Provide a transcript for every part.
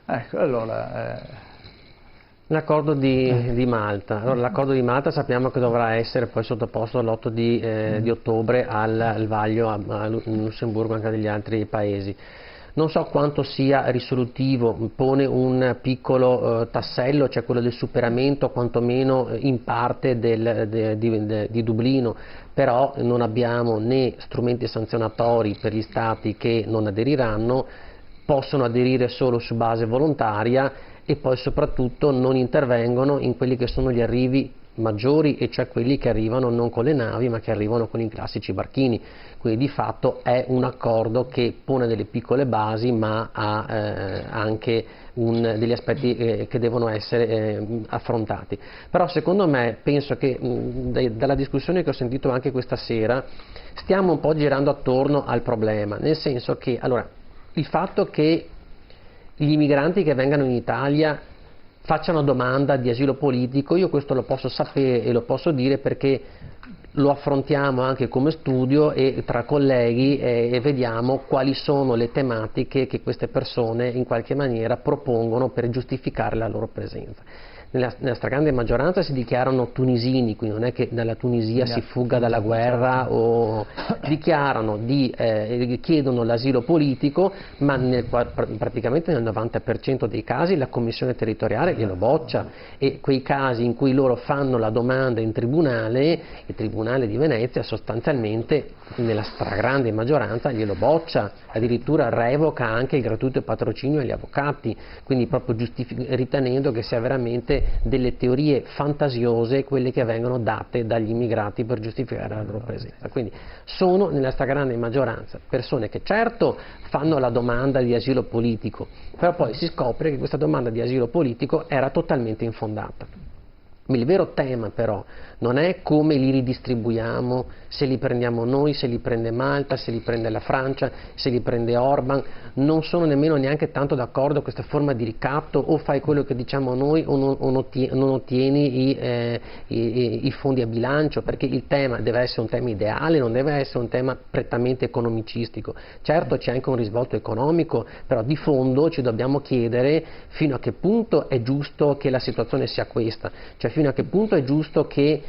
Ecco, allora... L'accordo di Malta. Allora, l'accordo di Malta sappiamo che dovrà essere poi sottoposto l'8 di ottobre al vaglio a Lussemburgo e anche degli altri paesi. Non so quanto sia risolutivo, pone un piccolo tassello, cioè quello del superamento quantomeno in parte di Dublino, però non abbiamo né strumenti sanzionatori per gli stati che non aderiranno, possono aderire solo su base volontaria e poi soprattutto non intervengono in quelli che sono gli arrivi maggiori, e cioè quelli che arrivano non con le navi ma che arrivano con i classici barchini. Quindi di fatto è un accordo che pone delle piccole basi ma ha anche degli aspetti che devono essere affrontati. Però secondo me, penso che dalla discussione che ho sentito anche questa sera stiamo un po' girando attorno al problema, nel senso che allora, il fatto che gli immigranti che vengano in Italia facciano domanda di asilo politico, io questo lo posso sapere e lo posso dire perché lo affrontiamo anche come studio e tra colleghi e vediamo quali sono le tematiche che queste persone in qualche maniera propongono per giustificare la loro presenza. Nella stragrande maggioranza si dichiarano tunisini, quindi non è che dalla Tunisia si fugga dalla guerra, o chiedono l'asilo politico, ma praticamente nel 90% dei casi la commissione territoriale glielo boccia, e quei casi in cui loro fanno la domanda in tribunale, il Tribunale di Venezia sostanzialmente nella stragrande maggioranza glielo boccia, addirittura revoca anche il gratuito patrocinio agli avvocati, quindi proprio ritenendo che sia veramente delle teorie fantasiose quelle che vengono date dagli immigrati per giustificare la loro presenza. Quindi sono nella stragrande maggioranza persone che certo fanno la domanda di asilo politico, però poi si scopre che questa domanda di asilo politico era totalmente infondata. Il vero tema però non è come li ridistribuiamo, se li prendiamo noi, se li prende Malta, se li prende la Francia, se li prende Orban. Non sono nemmeno neanche tanto d'accordo con questa forma di ricatto: o fai quello che diciamo noi o non ottieni i fondi a bilancio, perché il tema deve essere un tema ideale, non deve essere un tema prettamente economicistico. Certo c'è anche un risvolto economico, però di fondo ci dobbiamo chiedere fino a che punto è giusto che la situazione sia questa, cioè fino a che punto è giusto che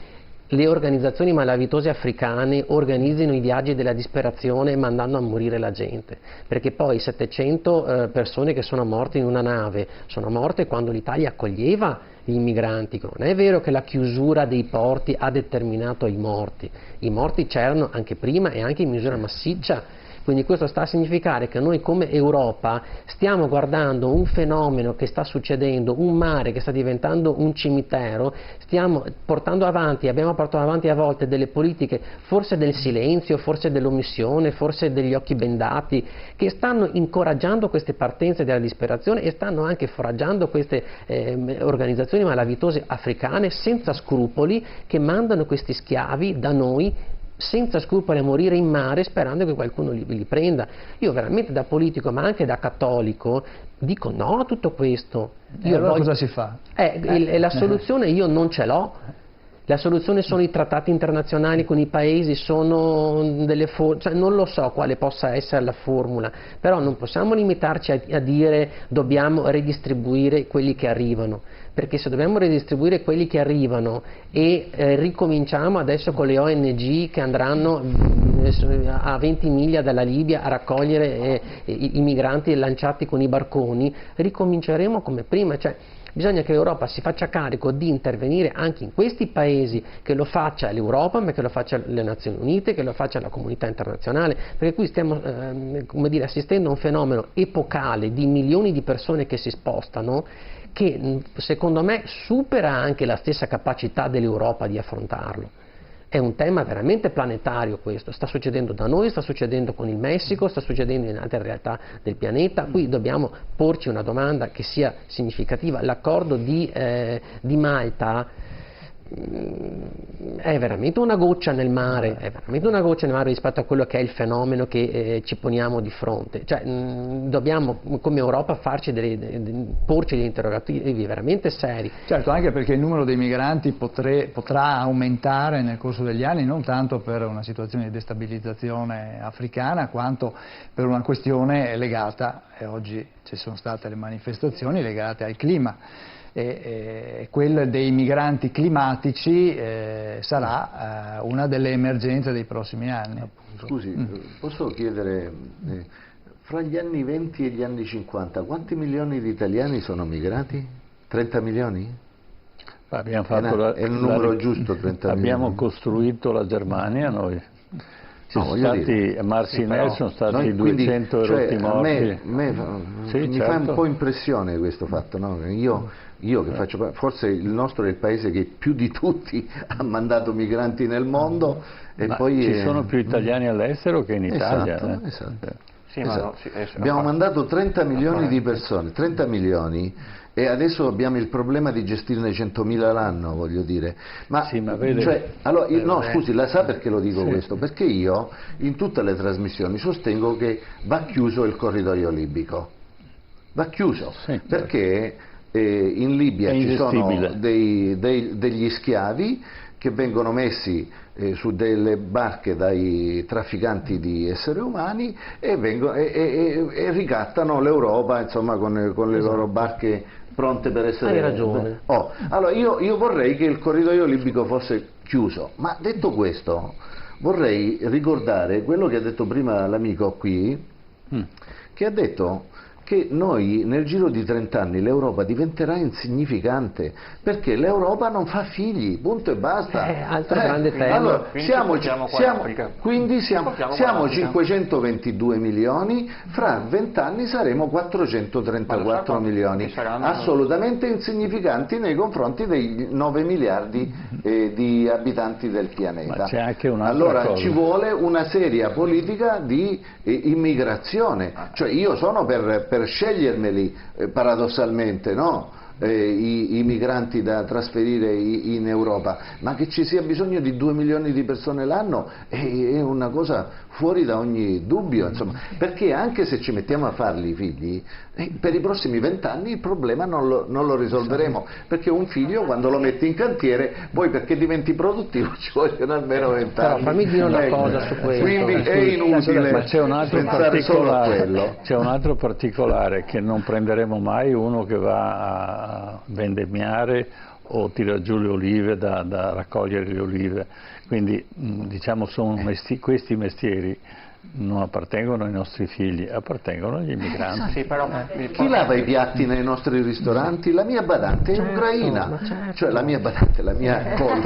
le organizzazioni malavitose africane organizzino i viaggi della disperazione mandando a morire la gente, perché poi 700 persone che sono morte in una nave sono morte quando l'Italia accoglieva gli immigranti. Non è vero che la chiusura dei porti ha determinato i morti c'erano anche prima e anche in misura massiccia. Quindi questo sta a significare che noi come Europa stiamo guardando un fenomeno che sta succedendo, un mare che sta diventando un cimitero, stiamo portando avanti, abbiamo portato avanti a volte delle politiche, forse del silenzio, forse dell'omissione, forse degli occhi bendati, che stanno incoraggiando queste partenze della disperazione e stanno anche foraggiando queste organizzazioni malavitose africane senza scrupoli, che mandano questi schiavi da noi senza scrupoli a morire in mare sperando che qualcuno li prenda. Io veramente da politico ma anche da cattolico dico no a tutto questo. Allora cosa si fa? La soluzione io non ce l'ho. La soluzione sono i trattati internazionali con i paesi, sono cioè non lo so quale possa essere la formula, però non possiamo limitarci a dire dobbiamo redistribuire quelli che arrivano, perché se dobbiamo redistribuire quelli che arrivano e ricominciamo adesso con le ONG che andranno a 20 miglia dalla Libia a raccogliere i migranti lanciati con i barconi, ricominceremo come prima. Cioè, bisogna che l'Europa si faccia carico di intervenire anche in questi paesi, che lo faccia l'Europa, ma che lo faccia le Nazioni Unite, che lo faccia la comunità internazionale, perché qui stiamo assistendo a un fenomeno epocale di milioni di persone che si spostano, che secondo me supera anche la stessa capacità dell'Europa di affrontarlo. È un tema veramente planetario questo, sta succedendo da noi, sta succedendo con il Messico, sta succedendo in altre realtà del pianeta. Qui dobbiamo porci una domanda che sia significativa. L'accordo di Malta è veramente una goccia nel mare, rispetto a quello che è il fenomeno che ci poniamo di fronte. Cioè, dobbiamo come Europa porci degli interrogativi veramente seri. Certo, anche perché il numero dei migranti potrà aumentare nel corso degli anni, non tanto per una situazione di destabilizzazione africana quanto per una questione legata e oggi ci sono state le manifestazioni legate al clima. E quella dei migranti climatici sarà una delle emergenze dei prossimi anni. Scusi, posso chiedere, fra gli anni 20 e gli anni 50, quanti milioni di italiani sono migrati? 30 milioni? Abbiamo fatto è il numero giusto, 30 abbiamo milioni? costruito la Germania noi. Ci sono voglio stati, dire, a Marcinelle sono stati noi, 200 cioè, erotti morti. Sì, mi fa un po' impressione questo fatto, no? Io che faccio, forse il nostro è il paese che più di tutti ha mandato migranti nel mondo e poi ci sono più italiani all'estero che in Italia. Esatto. Sì, Esatto. ma Abbiamo mandato 30 milioni di persone, 30 milioni, e adesso abbiamo il problema di gestirne 100.000 l'anno, voglio dire. Ma, sì, ma vede, cioè, allora, no, scusi, la sa perché lo dico questo? Perché io in tutte le trasmissioni sostengo che va chiuso il corridoio libico. Va chiuso, perché in Libia ci sono degli schiavi che vengono messi su delle barche dai trafficanti di esseri umani e ricattano l'Europa, insomma, con le loro barche pronte per essere... Hai ragione. Allora io vorrei che il corridoio libico fosse chiuso, ma detto questo vorrei ricordare quello che ha detto prima l'amico qui, che ha detto che noi nel giro di 30 anni l'Europa diventerà insignificante perché l'Europa non fa figli, punto e basta. Altro grande tema. Allora, quindi siamo 522 milioni, fra 20 anni saremo 434 milioni, assolutamente insignificanti nei confronti dei 9 miliardi di abitanti del pianeta. Ma c'è anche un'altra allora cosa. ci vuole una seria politica di immigrazione, cioè io sono per scegliermeli paradossalmente, no? I migranti da trasferire in Europa, ma che ci sia bisogno di 2 milioni di persone l'anno è una cosa fuori da ogni dubbio, insomma, perché anche se ci mettiamo a farli i figli, per i prossimi 20 anni il problema non lo risolveremo, perché un figlio quando lo metti in cantiere, poi perché diventi produttivo ci vogliono almeno 20 anni. Però fammi dire una cosa su questo. Quindi è inutile ma c'è un altro pensare solo a quello. C'è un altro particolare, che non prenderemo mai uno che va a vendemmiare o tira giù le olive da raccogliere le olive, quindi diciamo questi mestieri non appartengono ai nostri figli, appartengono agli immigranti. Sì, però, chi lava i piatti nei nostri ristoranti? La mia badante è ucraina, cioè la mia badante, la mia golf,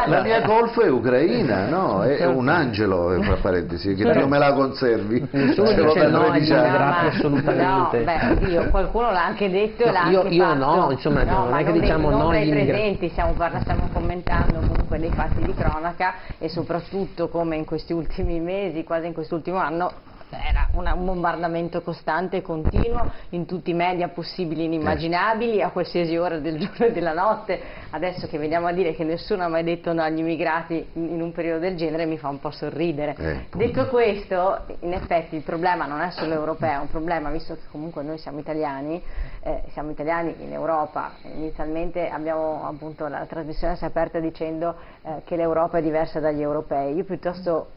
la mia golf è ucraina, no? È un angelo, fra parentesi, che Dio me la conservi. Nessuno dice no agli immigrati, assolutamente. No, beh, qualcuno l'ha anche detto e l'ha anche io fatto. no, insomma, non è che diciamo no agli immigrati. Presenti, stiamo commentando comunque dei fatti di cronaca e soprattutto come in questi ultimi mesi, quasi in quest'ultimo anno, era un bombardamento costante e continuo in tutti i media possibili e inimmaginabili a qualsiasi ora del giorno e della notte. Adesso che veniamo a dire che nessuno ha mai detto no agli immigrati in un periodo del genere mi fa un po' sorridere. Detto questo, in effetti il problema non è solo europeo, è un problema, visto che comunque noi siamo italiani in Europa. Inizialmente abbiamo appunto la trasmissione si è aperta dicendo che l'Europa è diversa dagli europei. Io piuttosto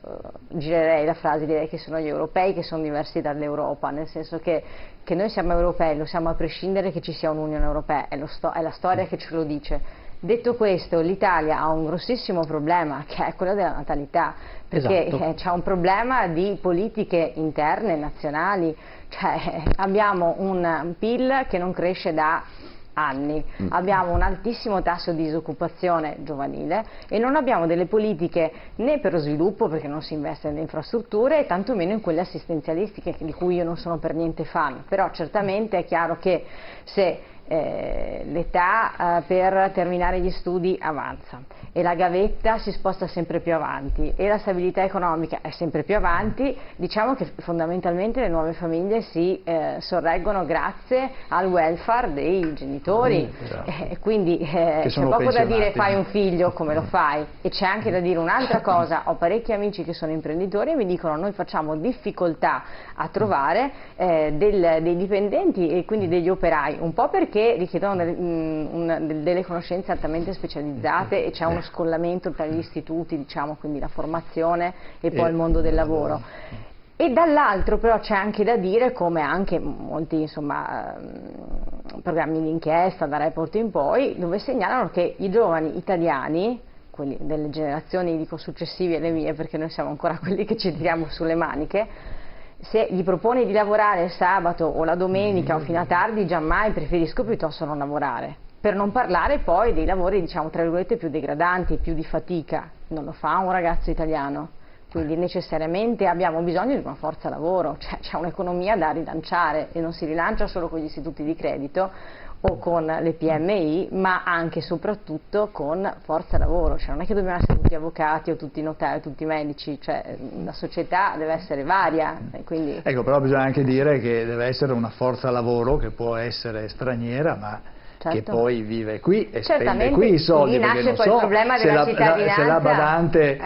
girerei la frase, direi che sono gli europei che sono diversi dall'Europa, nel senso che noi siamo europei, lo siamo a prescindere che ci sia un'Unione Europea, è la storia che ce lo dice. Detto questo, l'Italia ha un grossissimo problema che è quello della natalità, perché c'è un problema di politiche interne, nazionali, cioè abbiamo un PIL che non cresce da anni, abbiamo un altissimo tasso di disoccupazione giovanile e non abbiamo delle politiche né per lo sviluppo, perché non si investe nelle infrastrutture, e tantomeno in quelle assistenzialistiche di cui io non sono per niente fan. Però certamente è chiaro che se l'età per terminare gli studi avanza e la gavetta si sposta sempre più avanti e la stabilità economica è sempre più avanti, diciamo che fondamentalmente le nuove famiglie si sorreggono grazie al welfare dei genitori, quindi c'è poco da dire fai un figlio come lo fai, e c'è anche da dire un'altra cosa. Ho parecchi amici che sono imprenditori e mi dicono noi facciamo difficoltà a trovare dei dipendenti e quindi degli operai, un po' perché richiedono delle conoscenze altamente specializzate e c'è uno scollamento tra gli istituti, diciamo, quindi la formazione e poi il mondo del lavoro. E dall'altro però c'è anche da dire, come anche molti insomma, programmi di inchiesta da Report in poi, dove segnalano che i giovani italiani, quelli delle generazioni dico successive alle mie, perché noi siamo ancora quelli che ci tiriamo sulle maniche, se gli proponi di lavorare il sabato o la domenica o fino a tardi, giammai preferisco piuttosto non lavorare. Per non parlare poi dei lavori, diciamo, tra virgolette più degradanti, più di fatica. Non lo fa un ragazzo italiano. Quindi necessariamente abbiamo bisogno di una forza lavoro, cioè c'è un'economia da rilanciare e non si rilancia solo con gli istituti di credito o con le PMI, ma anche e soprattutto con forza lavoro, cioè non è che dobbiamo essere tutti avvocati o tutti notai o tutti medici, cioè la società deve essere varia. Quindi... Ecco, però bisogna anche dire che deve essere una forza lavoro che può essere straniera, ma che poi vive qui e spende qui i soldi, perché non so se la badante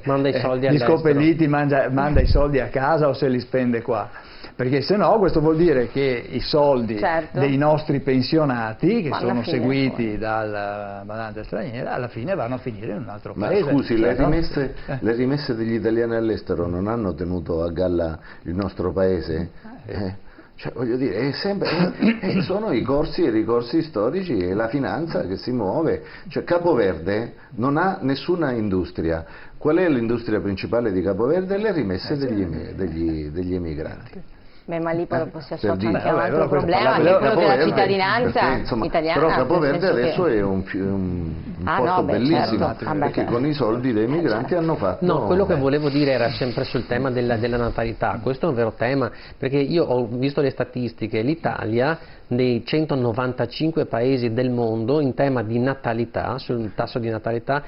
manda i soldi di Scopelliti manda i soldi a casa o se li spende qua, perché se no questo vuol dire che i soldi dei nostri pensionati che sono seguiti dalla badante straniera alla fine vanno a finire in un altro paese. Ma scusi, le rimesse degli italiani all'estero non hanno tenuto a galla il nostro paese? Cioè, voglio dire, sono i corsi e i ricorsi storici e la finanza che si muove. Cioè, Capoverde non ha nessuna industria. Qual è l'industria principale di Capoverde? Le rimesse degli emigranti. Beh, ma lì però si associa anche a un altro problema, che è quello della cittadinanza italiana. Però Capoverde adesso è un posto bellissimo, perché con i soldi dei migranti hanno fatto... No, quello che volevo dire era sempre sul tema della natalità. Questo è un vero tema, perché io ho visto le statistiche, l'Italia dei 195 paesi del mondo in tema di natalità, sul tasso di natalità,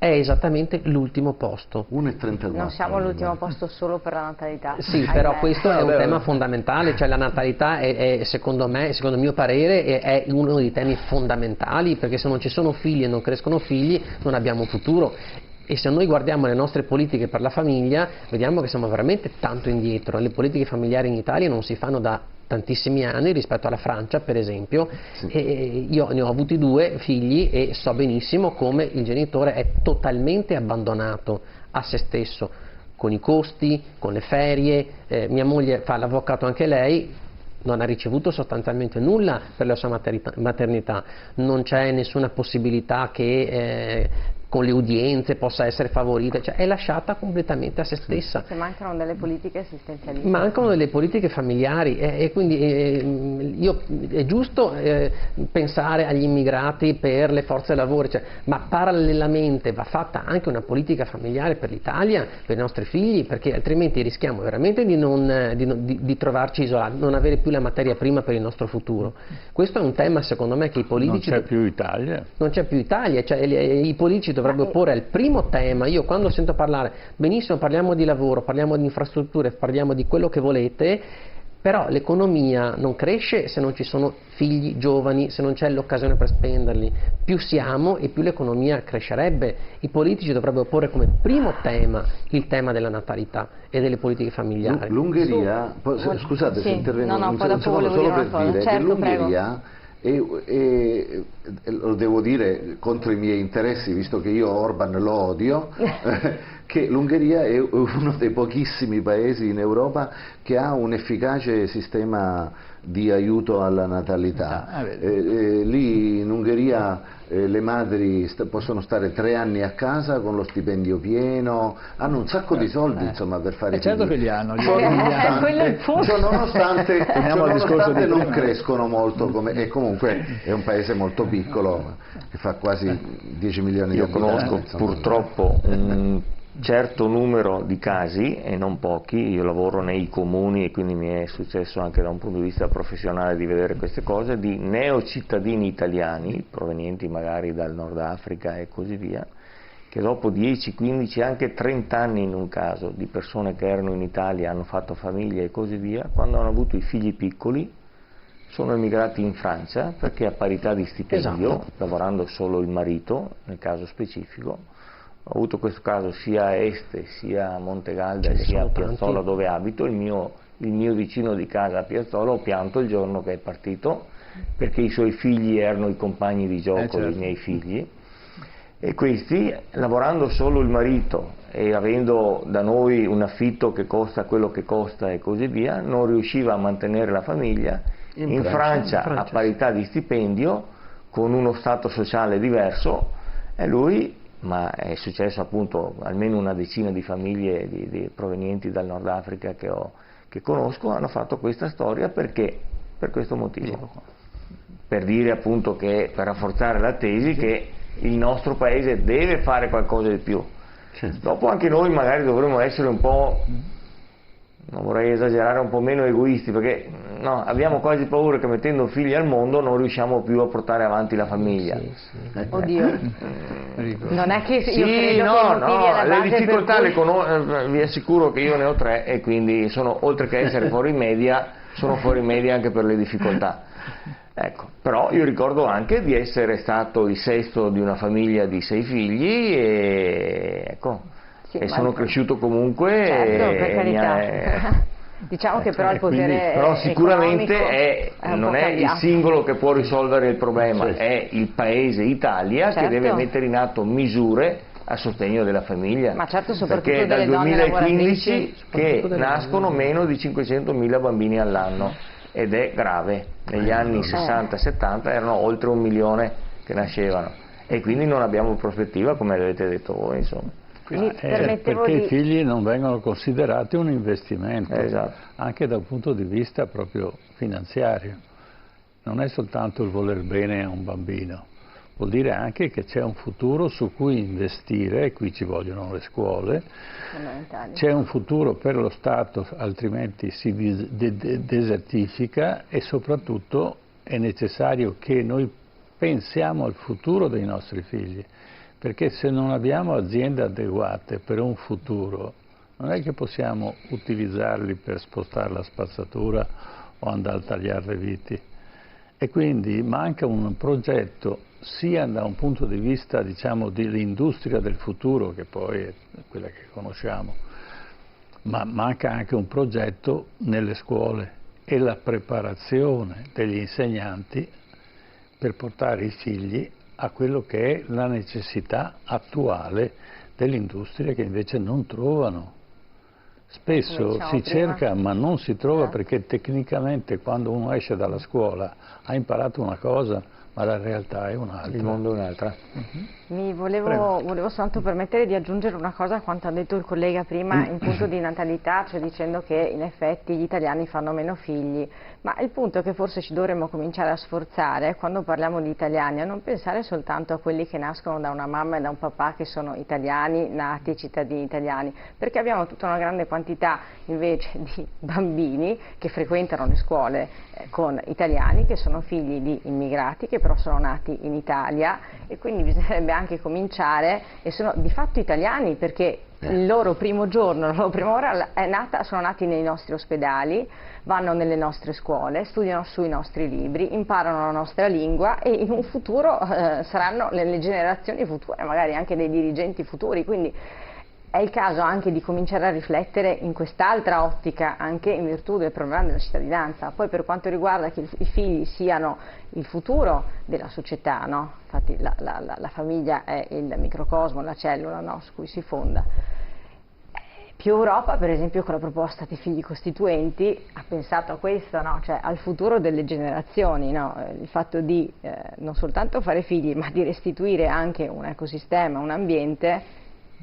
è esattamente l'ultimo posto. 1,34. Non siamo all'ultimo posto solo per la natalità. Sì, però questo è un tema fondamentale, cioè la natalità è secondo me, secondo il mio parere, è uno dei temi fondamentali, perché se non ci sono figli e non crescono figli non abbiamo futuro. E se noi guardiamo le nostre politiche per la famiglia, vediamo che siamo veramente tanto indietro. Le politiche familiari in Italia non si fanno da tantissimi anni rispetto alla Francia, per esempio, e io ne ho avuti 2 figli e so benissimo come il genitore è totalmente abbandonato a se stesso, con i costi, con le ferie. Mia moglie fa l'avvocato anche lei, non ha ricevuto sostanzialmente nulla per la sua maternità, non c'è nessuna possibilità che con le udienze possa essere favorita, cioè è lasciata completamente a se stessa. Se mancano delle politiche assistenzialistiche. Mancano delle politiche familiari e quindi è giusto pensare agli immigrati per le forze lavoro, cioè, ma parallelamente va fatta anche una politica familiare per l'Italia, per i nostri figli, perché altrimenti rischiamo veramente di trovarci isolati, non avere più la materia prima per il nostro futuro. Questo è un tema secondo me che i politici... Non c'è più Italia. Non c'è più Italia, cioè i politici dovrebbero porre il primo tema. Io quando sento parlare, benissimo, parliamo di lavoro, parliamo di infrastrutture, parliamo di quello che volete, però l'economia non cresce se non ci sono figli giovani, se non c'è l'occasione per spenderli. Più siamo e più l'economia crescerebbe. I politici dovrebbero porre come primo tema il tema della natalità e delle politiche familiari. L'Ungheria, scusate se intervengo un secondo solo per dire che l'Ungheria lo devo dire contro i miei interessi, visto che io Orban lo odio, che l'Ungheria è uno dei pochissimi paesi in Europa che ha un efficace sistema di aiuto alla natalità. Lì in Ungheria le madri possono stare 3 anni a casa con lo stipendio pieno, hanno un sacco di soldi insomma per fare figli. Certo che li hanno, nonostante non crescono molto e comunque è un paese molto piccolo che fa quasi 10 milioni di abitanti. Io conosco purtroppo un certo numero di casi, e non pochi, io lavoro nei comuni e quindi mi è successo anche da un punto di vista professionale di vedere queste cose, di neocittadini italiani provenienti magari dal Nord Africa e così via, che dopo 10, 15, anche 30 anni in un caso, di persone che erano in Italia, hanno fatto famiglia e così via, quando hanno avuto i figli piccoli sono emigrati in Francia perché a parità di stipendio, lavorando solo il marito nel caso specifico. Ho avuto questo caso sia a Este, sia a Montegalda, sia a Piazzola dove abito. Il mio vicino di casa a Piazzola, ho pianto il giorno che è partito perché i suoi figli erano i compagni di gioco dei miei figli, E questi, lavorando solo il marito e avendo da noi un affitto che costa quello che costa e così via, non riusciva a mantenere la famiglia. In Francia, a parità di stipendio, con uno stato sociale diverso, e lui, ma è successo appunto almeno una decina di famiglie provenienti dal Nord Africa che conosco, hanno fatto questa storia perché? Per questo motivo. Per dire appunto che, per rafforzare la tesi che il nostro paese deve fare qualcosa di più. Dopo anche noi magari dovremmo essere un po', non vorrei esagerare, un po' meno egoisti, perché no, abbiamo quasi paura che mettendo figli al mondo non riusciamo più a portare avanti la famiglia. Oddio, non è che io credo che le difficoltà vi assicuro che io ne ho 3 e quindi sono, oltre che essere fuori media, sono fuori media anche per le difficoltà. Ecco, però io ricordo anche di essere stato il sesto di una famiglia di 6 figli e ecco, e sono cresciuto comunque. Certo, per carità. Diciamo che però il potere però sicuramente non è il singolo che può risolvere il problema, è il paese Italia che deve mettere in atto misure a sostegno della famiglia. Ma certo, soprattutto perché delle dal donne 2015 che nascono meno di 500.000 bambini all'anno ed è grave. Negli anni 60-70 erano oltre 1 milione che nascevano e quindi non abbiamo prospettiva, come avete detto voi, insomma. Perché i figli non vengono considerati un investimento, anche dal punto di vista proprio finanziario. Non è soltanto il voler bene a un bambino, vuol dire anche che c'è un futuro su cui investire, e qui ci vogliono le scuole, c'è un futuro per lo Stato, altrimenti si desertifica, e soprattutto è necessario che noi pensiamo al futuro dei nostri figli. Perché se non abbiamo aziende adeguate per un futuro, non è che possiamo utilizzarli per spostare la spazzatura o andare a tagliare le viti. E quindi manca un progetto sia da un punto di vista, diciamo, dell'industria del futuro, che poi è quella che conosciamo, ma manca anche un progetto nelle scuole e la preparazione degli insegnanti per portare i figli a quello che è la necessità attuale dell'industria, che invece non trovano. Spesso si cerca ma non si trova, perché tecnicamente quando uno esce dalla scuola ha imparato una cosa, ma la realtà è un'altra. Il mondo è un'altra. Mi volevo soltanto permettere di aggiungere una cosa a quanto ha detto il collega prima in punto di natalità, cioè dicendo che in effetti gli italiani fanno meno figli, ma il punto che forse ci dovremmo cominciare a sforzare quando parliamo di italiani, a non pensare soltanto a quelli che nascono da una mamma e da un papà che sono italiani, nati cittadini italiani, perché abbiamo tutta una grande quantità invece di bambini che frequentano le scuole con italiani, che sono figli di immigrati, che però sono nati in Italia, e quindi bisognerebbe anche cominciare, e sono di fatto italiani perché il loro primo giorno, la loro prima ora sono nati nei nostri ospedali, vanno nelle nostre scuole, studiano sui nostri libri, imparano la nostra lingua e in un futuro saranno nelle generazioni future, magari anche dei dirigenti futuri, quindi è il caso anche di cominciare a riflettere in quest'altra ottica, anche in virtù del programma della cittadinanza. Poi per quanto riguarda che i figli siano il futuro della società, no? Infatti la famiglia è il microcosmo, la cellula, no? Su cui si fonda. Più Europa, per esempio, con la proposta dei figli costituenti, ha pensato a questo, no? Cioè al futuro delle generazioni, no? Il fatto di non soltanto fare figli, ma di restituire anche un ecosistema, un ambiente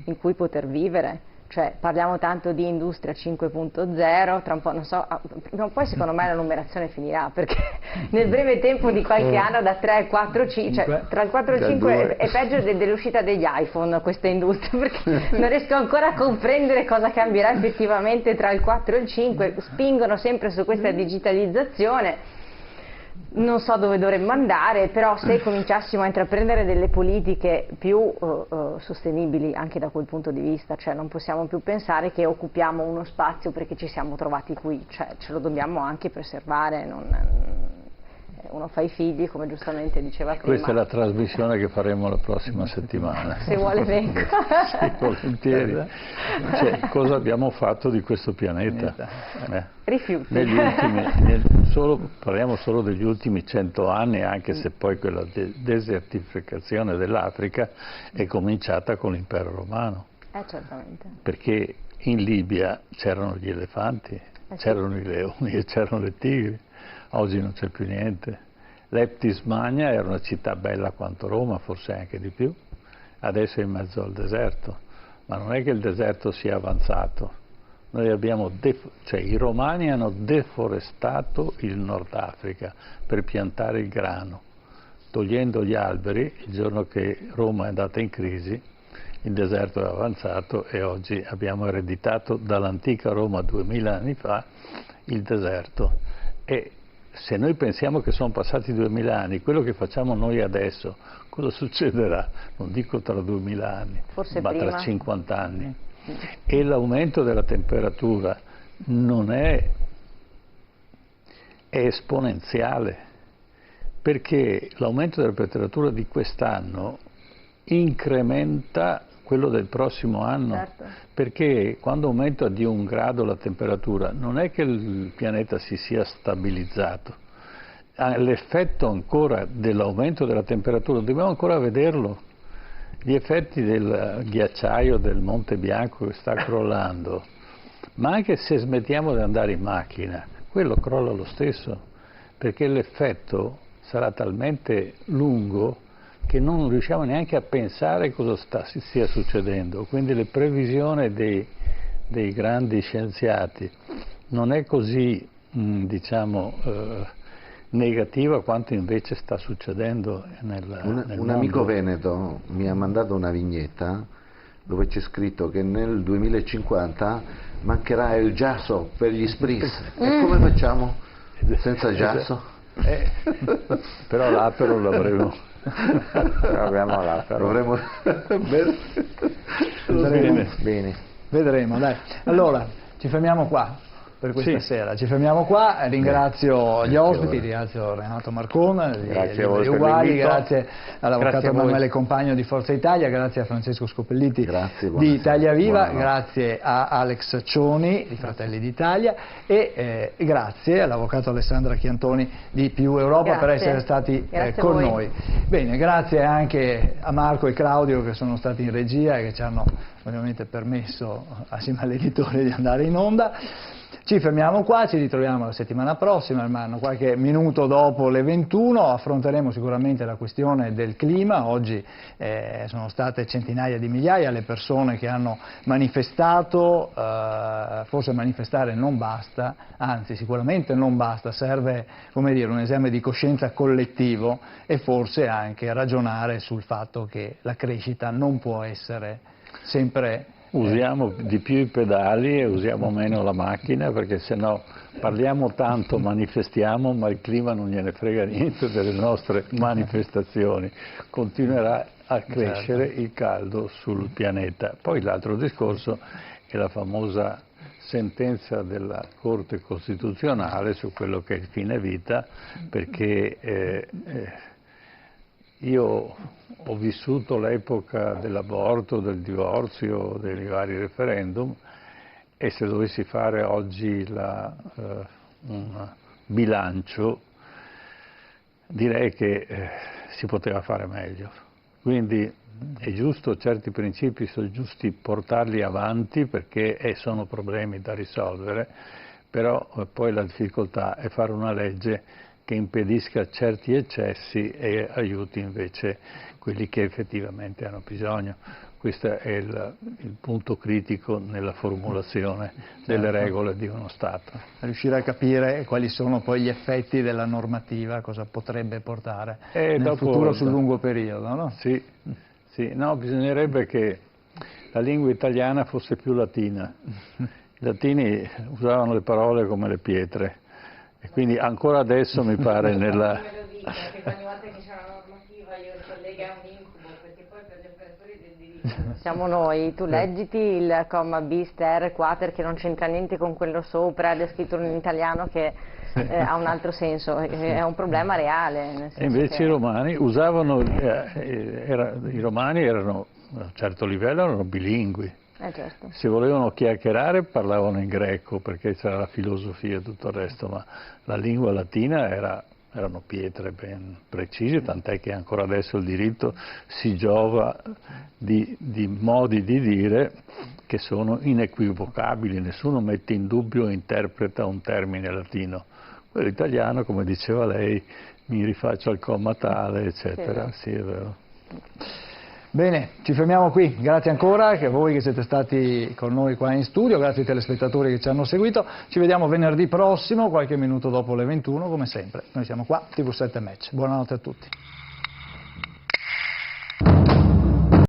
in cui poter vivere. Cioè parliamo tanto di industria 5.0, tra un po', non so, prima o poi secondo me la numerazione finirà, perché nel breve tempo di qualche anno da 3 al 4, cioè tra il 4 e il 5 è peggio dell'uscita degli iPhone questa industria, perché non riesco ancora a comprendere cosa cambierà effettivamente tra il 4 e il 5, spingono sempre su questa digitalizzazione. Non so dove dovremmo andare, però se cominciassimo a intraprendere delle politiche più sostenibili anche da quel punto di vista, cioè non possiamo più pensare che occupiamo uno spazio perché ci siamo trovati qui, cioè ce lo dobbiamo anche preservare, uno fa i figli, come giustamente diceva prima. Questa è la trasmissione che faremo la prossima settimana. Se vuole venga. Sì, volentieri. Cioè, cosa abbiamo fatto di questo pianeta? Rifiuti. Parliamo solo degli ultimi 100 anni, anche se poi quella desertificazione dell'Africa è cominciata con l'impero romano. Certamente. Perché in Libia c'erano gli elefanti, c'erano i leoni e c'erano le tigri. Oggi non c'è più niente. Leptis Magna era una città bella quanto Roma, forse anche di più, adesso è in mezzo al deserto, ma non è che il deserto sia avanzato. Noi abbiamo cioè, i romani hanno deforestato il Nord Africa per piantare il grano, togliendo gli alberi. Il giorno che Roma è andata in crisi, il deserto è avanzato e oggi abbiamo ereditato dall'antica Roma 2000 anni fa il deserto. E se noi pensiamo che sono passati 2000 anni, quello che facciamo noi adesso, cosa succederà? Non dico tra 2000 anni, forse ma prima. Tra 50 anni. E l'aumento della temperatura non è esponenziale, perché l'aumento della temperatura di quest'anno incrementa quello del prossimo anno, certo. Perché quando aumenta di 1 grado la temperatura non è che il pianeta si sia stabilizzato, l'effetto ancora dell'aumento della temperatura dobbiamo ancora vederlo. Gli effetti del ghiacciaio del Monte Bianco che sta crollando, ma anche se smettiamo di andare in macchina, quello crolla lo stesso, perché l'effetto sarà talmente lungo che non riusciamo neanche a pensare cosa stia succedendo. Quindi le previsioni dei grandi scienziati non è così, diciamo, negativa quanto invece sta succedendo nel un amico veneto mi ha mandato una vignetta dove c'è scritto che nel 2050 mancherà il giasso per gli spritz. E come facciamo senza giasso? Però l'Aperol l'avremo. Abbiamo l'Aperol. Bene. Vedremo, dai. Allora, ci fermiamo qua per questa sera. Ci fermiamo qua, ringrazio gli ospiti, ringrazio Renato Marcon, grazie a voi Uguali, grazie all'avvocato Emanuele Compagno di Forza Italia, grazie a Francesco Scopelliti di Italia Viva, grazie a Alex Cioni di Fratelli d'Italia e grazie all'avvocato Alessandra Chiantoni di Più Europa per essere stati con noi. Bene, grazie anche a Marco e Claudio che sono stati in regia e che ci hanno ovviamente permesso assieme all'editore di andare in onda. Ci fermiamo qua, ci ritroviamo la settimana prossima, almeno qualche minuto dopo le 21, affronteremo sicuramente la questione del clima. Oggi sono state centinaia di migliaia le persone che hanno manifestato, forse manifestare non basta, anzi sicuramente non basta, serve, come dire, un esame di coscienza collettivo e forse anche ragionare sul fatto che la crescita non può essere sempre... Usiamo di più i pedali e usiamo meno la macchina, perché sennò parliamo tanto, manifestiamo, ma il clima non gliene frega niente delle nostre manifestazioni. Continuerà a crescere il caldo sul pianeta. Poi l'altro discorso è la famosa sentenza della Corte Costituzionale su quello che è il fine vita, perché io ho vissuto l'epoca dell'aborto, del divorzio, dei vari referendum e se dovessi fare oggi un bilancio direi che si poteva fare meglio. Quindi è giusto, certi principi sono giusti portarli avanti perché sono problemi da risolvere, però poi la difficoltà è fare una legge che impedisca certi eccessi e aiuti invece quelli che effettivamente hanno bisogno. Questo è il punto critico nella formulazione delle regole di uno Stato. Riuscire a capire quali sono poi gli effetti della normativa, cosa potrebbe portare nel futuro sul lungo periodo, no? Sì, no, bisognerebbe che la lingua italiana fosse più latina. I latini usavano le parole come le pietre. E quindi ancora adesso mi pare nella... Perché ogni volta che c'è una normativa io il collega è un incubo, perché poi per gli operatori del diritto siamo noi, tu leggiti il comma bis ter quater che non c'entra niente con quello sopra, ed è scritto in italiano che ha un altro senso, è un problema reale. Nel senso e invece che... i romani usavano, i romani erano, a un certo livello erano bilingui. Certo. Se volevano chiacchierare parlavano in greco perché c'era la filosofia e tutto il resto, ma la lingua latina erano pietre ben precise, tant'è che ancora adesso il diritto si giova di modi di dire che sono inequivocabili, nessuno mette in dubbio o interpreta un termine latino. Quello italiano, come diceva lei, mi rifaccio al comma tale, eccetera. Sì, è vero. Bene, ci fermiamo qui, grazie ancora a voi che siete stati con noi qua in studio, grazie ai telespettatori che ci hanno seguito, ci vediamo venerdì prossimo, qualche minuto dopo le 21 come sempre, noi siamo qua, TV7 Match, buonanotte a tutti.